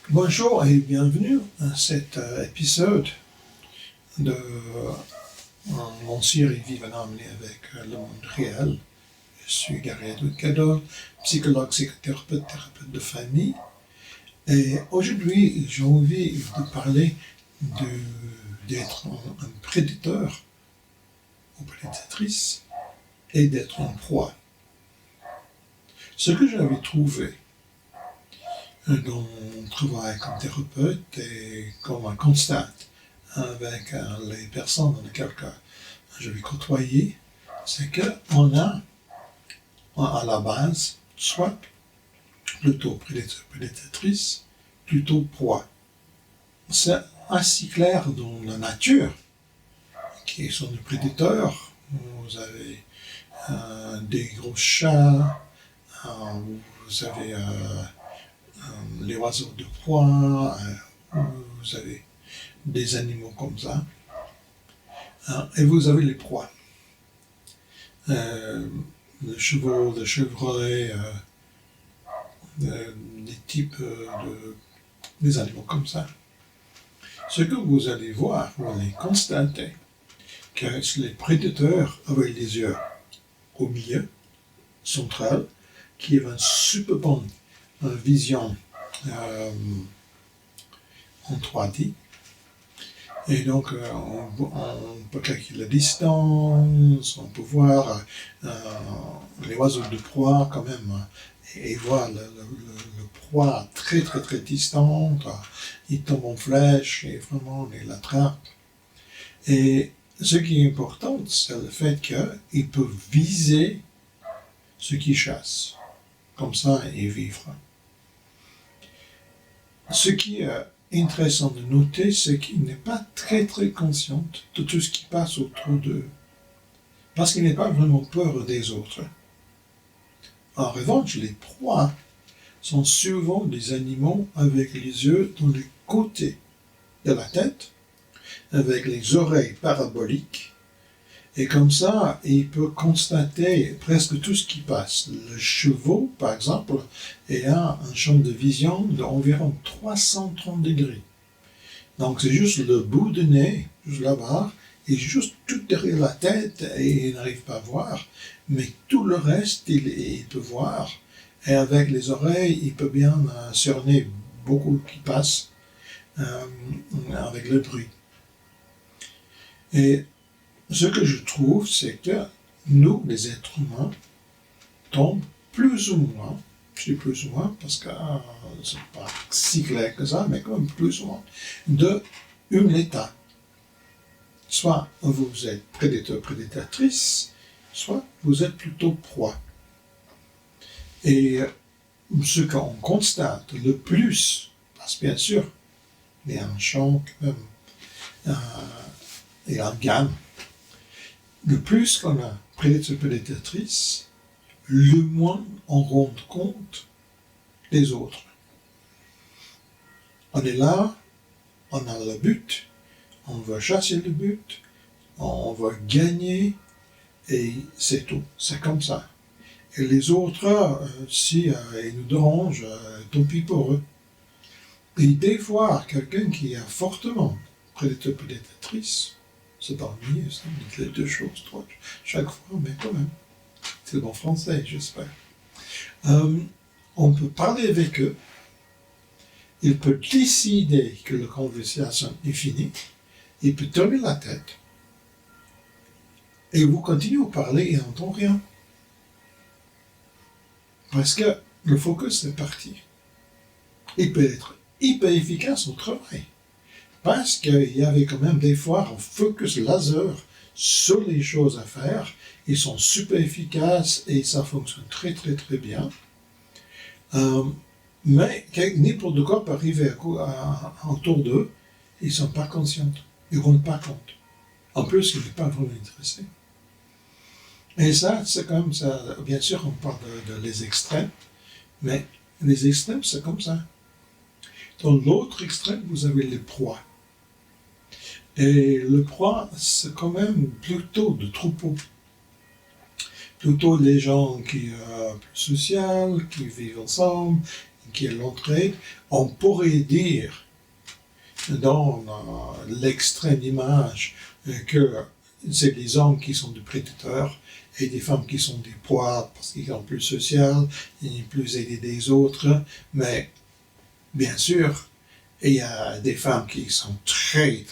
Bonjour et bienvenue à cet épisode de mon série Vivre en harmonie avec le monde réel. Je suis Gary Edward Cadol, psychologue, psychothérapeute, thérapeute de famille. Et aujourd'hui, j'ai envie de parler d'être un prédateur ou prédatrice et d'être en proie. Ce que j'avais trouvé dans mon travail comme thérapeute et comme un constat avec les personnes dans lesquelles je vais côtoyer, c'est qu'on a à la base soit plutôt prédateur, prédatrice, plutôt proie. C'est assez clair dans la nature, qui sont des prédateurs. Vous avez des gros chats, vous avez les oiseaux de proie, vous avez des animaux comme ça, et vous avez les proies. Les chevaux, les chevreuils, des types des animaux comme ça. Ce que vous allez voir, vous allez constater que les prédateurs avec les yeux au milieu, central, qui ont une super bonne vision en 3D. Et donc, on peut calculer la distance, on peut voir les oiseaux de proie quand même, et voir le proie très très très distante, il tombe en flèche et vraiment il l'attrape. Et ce qui est important, c'est le fait qu'il peut viser ce qu'il chasse, comme ça, et vivre. Ce qui est intéressant de noter, c'est qu'il n'est pas très très conscient de tout ce qui passe autour d'eux, parce qu'il n'est pas vraiment peur des autres. En revanche, les proies sont souvent des animaux avec les yeux dans les côtés de la tête, avec les oreilles paraboliques, et comme ça, il peut constater presque tout ce qui passe. Le cheval, par exemple, a un champ de vision d'environ 330 degrés. Donc c'est juste le bout du nez, juste là-bas, et juste tout derrière la tête, et il n'arrive pas à voir. Mais tout le reste, il peut voir. Et avec les oreilles, il peut bien cerner beaucoup qui passe avec le bruit. Et ce que je trouve, c'est que nous, les êtres humains, tombent plus ou moins, je dis plus ou moins parce que c'est pas si clair que ça, mais quand même plus ou moins, de un état. Soit vous êtes prédateur, prédatrice, soit vous êtes plutôt proie. Et ce qu'on constate le plus, parce que bien sûr, il y a un champ quand même, il y a une gamme. Le plus qu'on a prédateur, prédatrice, le moins on rend compte des autres. On est là, on a le but, on veut chasser le but, on veut gagner, et c'est tout. C'est comme ça. Et les autres, si ils nous dérangent, tant pis pour eux. Et des fois, quelqu'un qui est fortement prédateur, prédatrice, c'est parmi ça, les deux choses, trois, chaque fois, mais quand même. C'est bon français, j'espère. On peut parler avec eux. Il peut décider que la conversation est finie. Il peut tourner la tête. Et vous continuez à parler et on n'entend rien. Parce que le focus est parti. Il peut être hyper efficace au travail. Parce qu'il y avait quand même des fois un focus laser sur les choses à faire. Ils sont super efficaces et ça fonctionne très très très bien. Mais n'importe quoi peut arriver autour d'eux, ils ne sont pas conscients, ils ne rendent pas compte. En plus, ils ne sont pas vraiment intéressés. Et ça, c'est comme ça. Bien sûr, on parle de les extrêmes, mais les extrêmes, c'est comme ça. Dans l'autre extrême, vous avez les proies. Et le proie, c'est quand même plutôt de troupeau. Plutôt les gens qui sont plus sociaux, qui vivent ensemble, qui est l'entraide, on pourrait dire dans l'extrême image que c'est des hommes qui sont des prédateurs et des femmes qui sont des proies parce qu'ils sont plus sociaux, ils plus aidés des autres, mais bien sûr, il y a des femmes qui sont très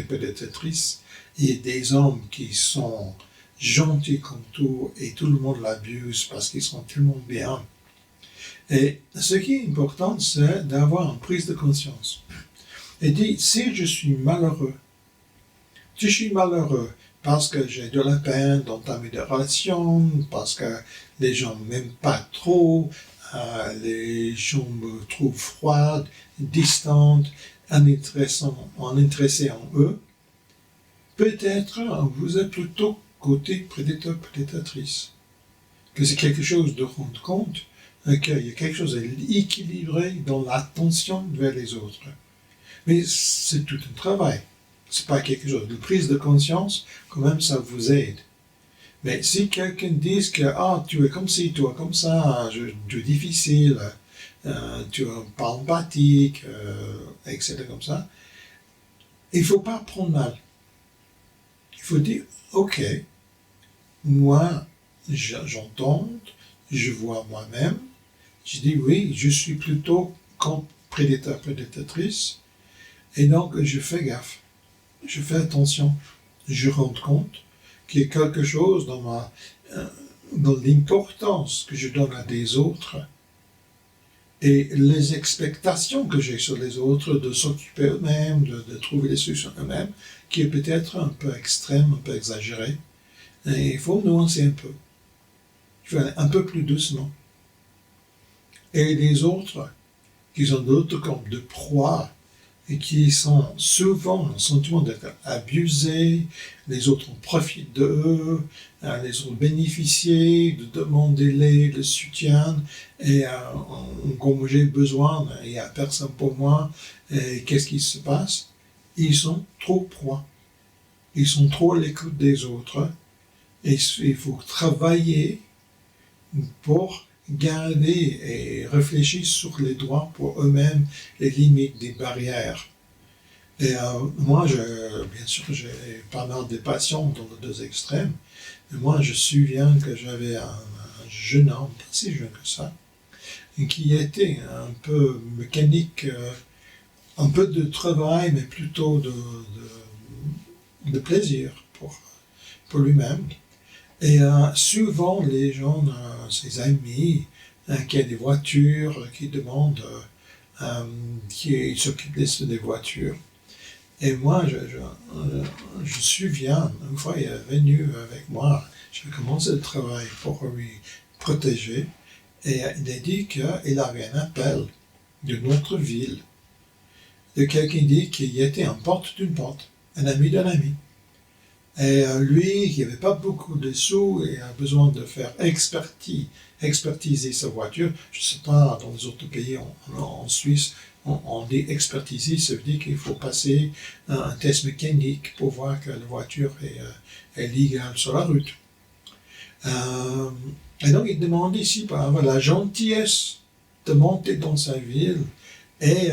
prédatrices et des hommes qui sont gentils comme tout et tout le monde l'abuse parce qu'ils sont tellement bien. Et ce qui est important, c'est d'avoir une prise de conscience. Et dit, si je suis malheureux parce que j'ai de la peine d'entamer des relations, parce que les gens ne m'aiment pas trop, les gens me trouvent froide, distante, intéressée en eux, peut-être vous êtes plutôt côté prédateur-prédatrice. Que c'est quelque chose de rendre compte qu'il y a quelque chose d'équilibré dans l'attention vers les autres. Mais c'est tout un travail. C'est pas quelque chose de prise de conscience, quand même ça vous aide. Mais si quelqu'un dit que tu es comme ci, tu es comme ça, tu es difficile, tu es pas empathique, etc. comme ça, il ne faut pas prendre mal. Il faut dire, ok, moi j'entends, je vois moi-même, je dis oui, je suis plutôt comme prédateur-prédatrice, et donc je fais gaffe, je fais attention, je rends compte qu'il y a quelque chose dans l'importance que je donne à des autres et les expectations que j'ai sur les autres de s'occuper eux-mêmes, de trouver les solutions eux-mêmes, qui est peut-être un peu extrême, un peu exagéré. Et il faut nuancer un peu. Il faut aller un peu plus doucement. Et les autres, qui sont d'autres comme de proies, et qui sont souvent un sentiment d'être abusés, les autres profitent d'eux, les autres bénéficient, de demander le soutien, et comme j'ai besoin, il n'y a personne pour moi, et qu'est-ce qui se passe? Ils sont trop proies. Ils sont trop à l'écoute des autres, et il faut travailler pour garder et réfléchir sur les droits pour eux-mêmes, les limites des barrières. Et moi, bien sûr, j'ai pas mal de patients dans les deux extrêmes, mais moi, je me souviens que j'avais un jeune homme, pas si jeune que ça, qui était un peu mécanique, un peu de travail, mais plutôt de plaisir pour lui-même. Et souvent, les gens, ses amis, qui ont des voitures, qui demandent, qui s'occupent des voitures. Et moi, je me souviens, une fois, il est venu avec moi, j'ai commencé le travail pour lui protéger, et il a dit qu'il avait un appel de notre ville, de quelqu'un qui dit qu'il était en porte d'une porte, un ami d'un ami. Et lui, qui n'avait pas beaucoup de sous et a besoin de faire expertiser sa voiture, je ne sais pas, dans les autres pays, en Suisse, on dit expertiser, ça veut dire qu'il faut passer un test mécanique pour voir que la voiture est légale sur la route. Et donc il demande ici, par exemple, la gentillesse de monter dans sa ville et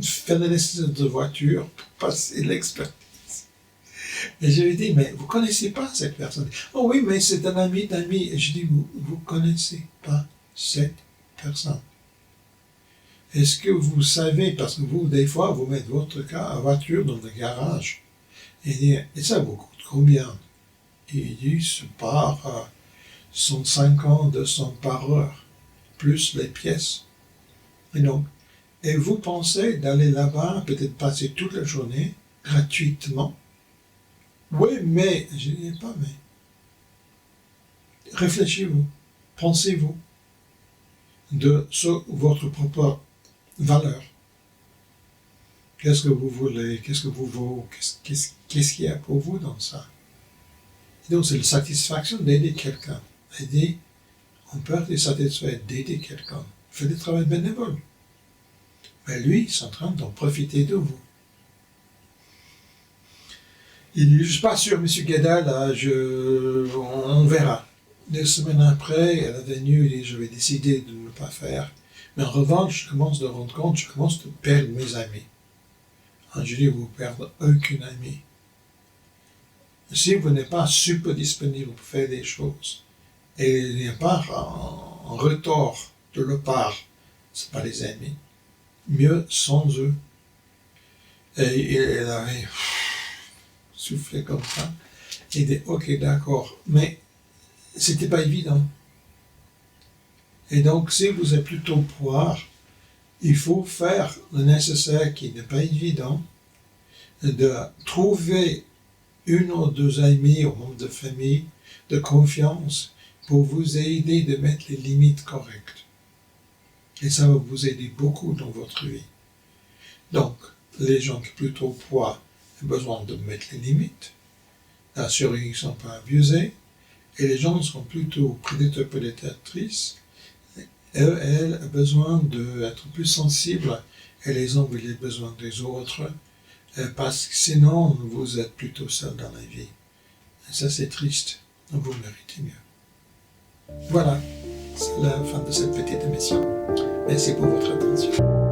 faire la nécessité de voiture pour passer l'expertise. Et je lui dis, mais vous ne connaissez pas cette personne. Oh oui, mais c'est un ami d'ami. Et je dis, vous ne connaissez pas cette personne. Est-ce que vous savez, parce que vous, des fois, vous mettez votre voiture dans le garage, et ça vous coûte combien? Et il dit, c'est par 150, 200 par heure, plus les pièces. Et donc, et vous pensez d'aller là-bas, peut-être passer toute la journée, gratuitement? Oui, mais, je ne dis pas mais. Réfléchissez-vous, pensez-vous sur votre propre valeur. Qu'est-ce que vous voulez, qu'est-ce que vous vaut, qu'est-ce qu'il y a pour vous dans ça? Et donc, c'est la satisfaction d'aider quelqu'un. On peut être satisfait d'aider quelqu'un. Faites du travail bénévole. Mais lui, il est en train d'en profiter de vous. Il dit, je ne suis pas sûr, M. Guédal, on verra. 2 semaines après, elle est venue et dit, je vais décider de ne pas faire. Mais en revanche, je commence de rendre compte, je commence de perdre mes amis. Je dis, vous perdez aucun ami. Si vous n'êtes pas super disponible pour faire des choses, et il n'y a pas en retour de leur part, ce pas des amis. Mieux sans eux. Et il avait soufflé comme ça. Il dit, ok, d'accord. Mais c'était pas évident. Et donc, si vous êtes plutôt pouvoir, il faut faire le nécessaire qui n'est pas évident, de trouver une ou deux amis ou membres de famille de confiance pour vous aider de mettre les limites correctes. Et ça va vous aider beaucoup dans votre vie. Donc, les gens qui plutôt poids ont besoin de mettre les limites, d'assurer qu'ils ne sont pas abusés, et les gens qui sont plutôt prédateurs prédatrices, elles ont besoin d'être plus sensibles et les ont les besoins des autres, parce que sinon vous êtes plutôt seul dans la vie. Et ça c'est triste, donc vous méritez mieux. Voilà, c'est la fin de cette petite émission. Merci pour votre attention.